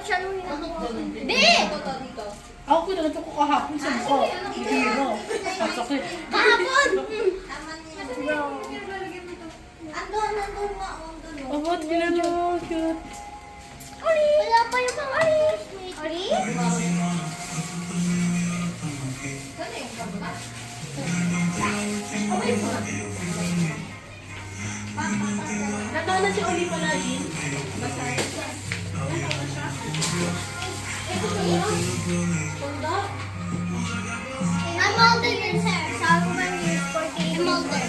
siya nung Di! Ako pinagto ko kahapon sa mukha. Hihiro. Pasakit. Kahapon! Abot, ginano. Cute. Wala pa yung mga Oli? Natawa na si Oli pala, Jean. I'm older than her. So 1 year, 14. I'm older.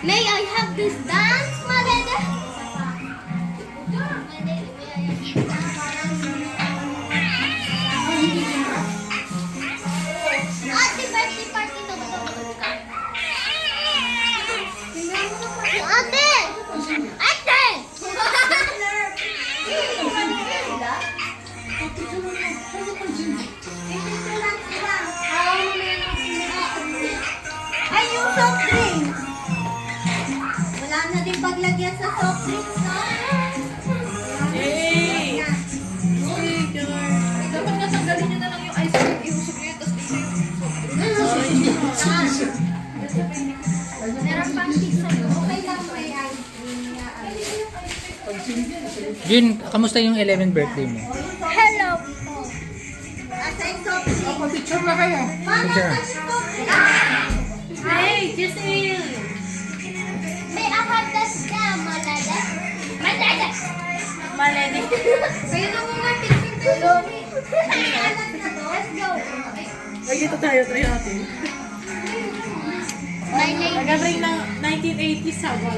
May I have this dance, Malede? Ate, birthday party to. Ate! Ate! Ay, yung soft drinks. Wala na din paglagyan sa soft drinks, no? Hey! Dapat nga tanggalin nyo na lang yung ice cream. Iusog nyo yun, tapos dito yung... Meron pang pizza. Okay lang may ice cream niya. Jin, kamusta yung 11th birthday mo? Hello po. Asa yung soft drinks? Picture na kayo. Mama, Picture. asa yung soft drinks? Hey, Giselle! May akatas ka, Malede. Malede! Maledi. Kayo na muna, picture kayo. Let's go. Ay, dito tayo natin. Nag-bring ng 1980s sa wall.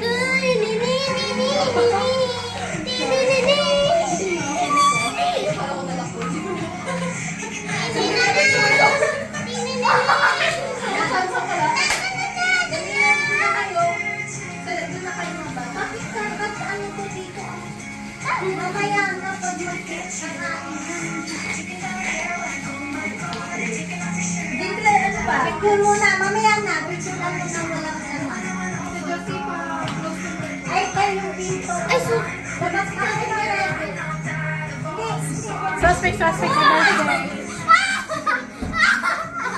Mamaya na pag picture muna, mamaya na. Picture lang muna, walang naman. Ay, kayo dito. Ay, labas ka na rin. Suspect na birthday.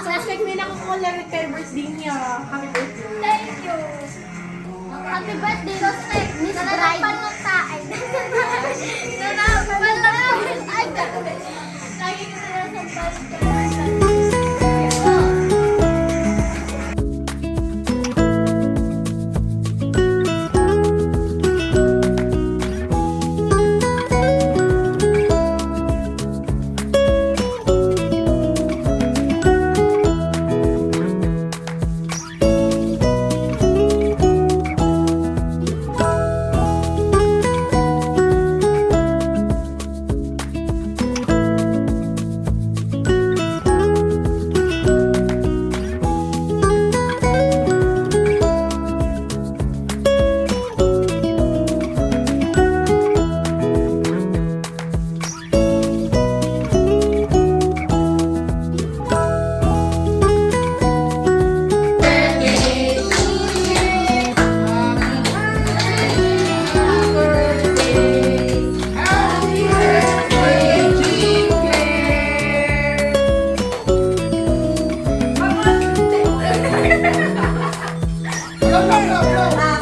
Suspect may nakukuha lang yung birthday niya. Happy birthday. Thank you. Happy birthday, Suspect. Miss Bride. Panagtain. Panagtain. Ay, lagi ka na sa birthday.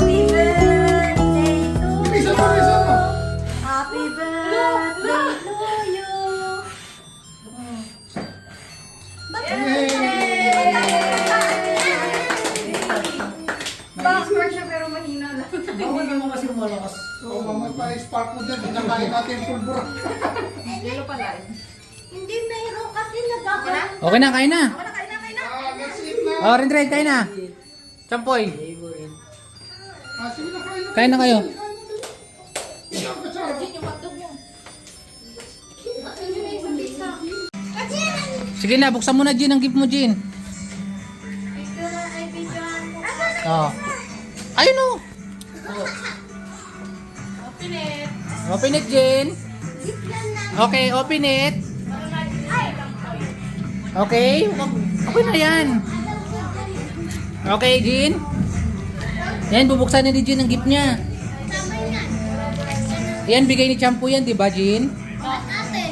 Happy birthday to you. Happy birthday to you. Backwards siya pero mahina lang. Bawal naman kasi malakas. So, mamay pa spark mo dyan. Pinakain natin yung pulbura. Yelo pala. Hindi mayroon kasi nagkakaroon. Okay na, kain na. Let's eat na. Oh, Rendred, kain na. Champoy, Sige na, kain na. kain na kayo. Sige na, buksan mo na, Jin, ang gift mo, Jin. Oh. Ayun o. Open it. Open it, Jin. Okay, open it. Okay. Okay na yan. Okay, Jin. Yan, bubuksan na ni Jin ang gift niya. Yan, bigay ni Champo yan, di ba, Jean? Ate.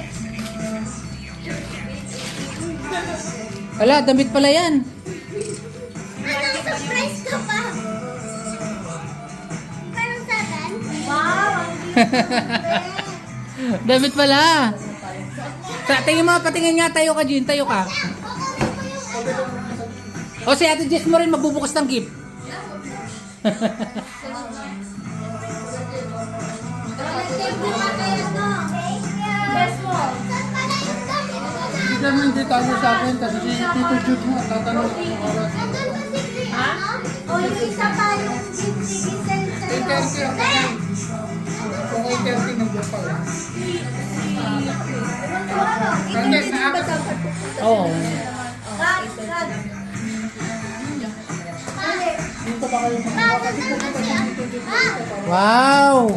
Wala, damit pala yan. Anong surprise ka pa? Parang 7? Wow! Damit pala. Tingin mo, patingin nga, tayo ka, Jean, tayo ka. O si Ate Jess mo rin magbubukas ng gift. Hindi naman detalye sa akin kasi si Tito Jude mo tatanong ko oras. O yung isa pa yung gift ni Kung 8:30 nandiyan pa lang. Hindi, nakaka- Oo. Dito pa kayo Wow!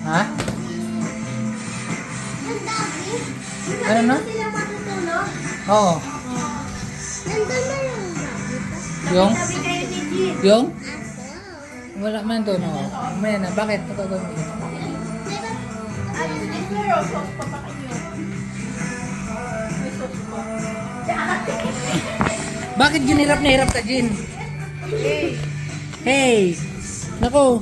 Ha? Ano na? Sila matutulog? Oo. Nandun na yung Yung? sabi kayo ni Jean. Yung? Aso. Wala man doon, oo. Mamaya na. Bakit? Ito gagawin mo. Bakit Jin hirap na hirap ka, Jin? Hey! Nako!